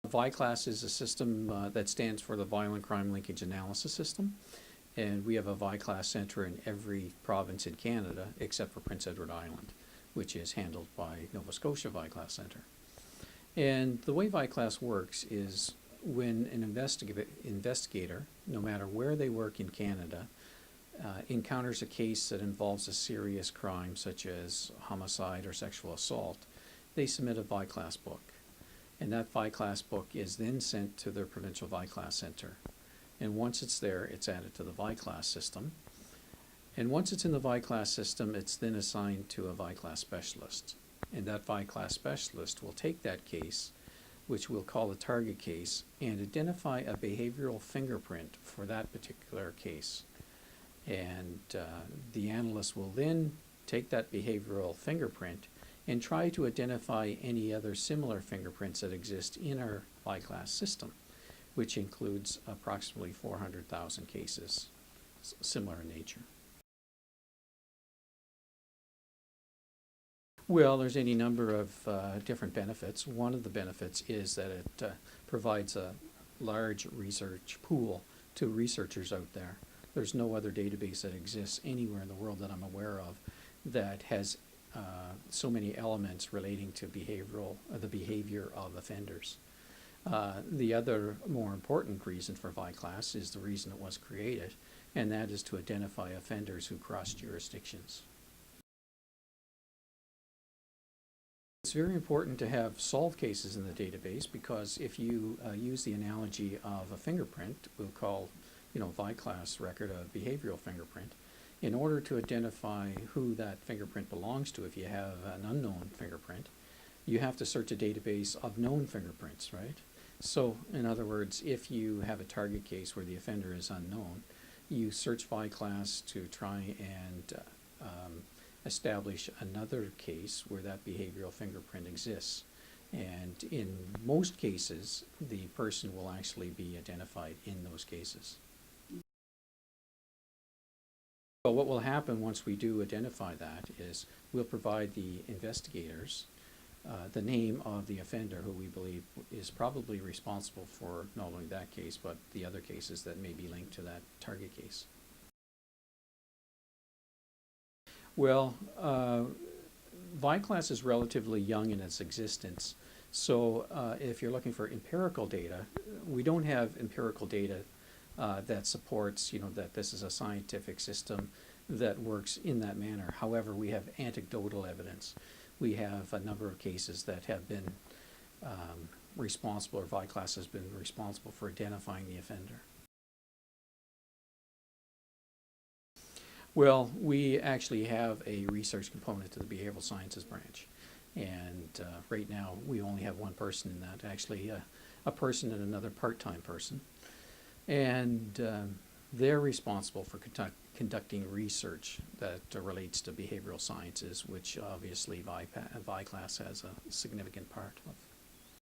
VICLAS is a system that stands for the Violent Crime Linkage Analysis System, and we have a VICLAS center in every province in Canada except for Prince Edward Island, which is handled by Nova Scotia VICLAS Center. And the way VICLAS works is when an investigator, no matter where they work in Canada, encounters a case that involves a serious crime such as homicide or sexual assault, they submit a VICLAS book. And that VICLAS book is then sent to their provincial VICLAS center. And once it's there, it's added to the VICLAS system. And once it's in the VICLAS system, it's then assigned to a VICLAS specialist. And that VICLAS specialist will take that case, which we'll call a target case, and identify a behavioral fingerprint for that particular case. And the analyst will then take that behavioral fingerprint and try to identify any other similar fingerprints that exist in our VICLAS system, which includes approximately 400,000 cases similar in nature. Well, there's any number of different benefits. One of the benefits is that it provides a large research pool to researchers out there. There's no other database that exists anywhere in the world that I'm aware of that has so many elements relating to the behavior of offenders. The other more important reason for VICLAS is the reason it was created, and that is to identify offenders who cross jurisdictions. It's very important to have solved cases in the database because if you use the analogy of a fingerprint, we'll call VICLAS record a behavioral fingerprint. In order to identify who that fingerprint belongs to, if you have an unknown fingerprint, you have to search a database of known fingerprints, right? So, in other words, if you have a target case where the offender is unknown, you search VICLAS to try and establish another case where that behavioral fingerprint exists. And in most cases, the person will actually be identified in those cases. So what will happen once we do identify that is we'll provide the investigators the name of the offender who we believe is probably responsible for not only that case but the other cases that may be linked to that target case. Well, VICLAS is relatively young in its existence, so if you're looking for empirical data, we don't have empirical data that supports, that this is a scientific system that works in that manner. However, we have anecdotal evidence. We have a number of cases that have been responsible, or VICLAS has been responsible for identifying the offender. Well, we actually have a research component to the behavioral sciences branch. And right now, we only have one person in that, actually a person and another part-time person. And they're responsible for conducting research that relates to behavioral sciences, which obviously VICLAS has a significant part of.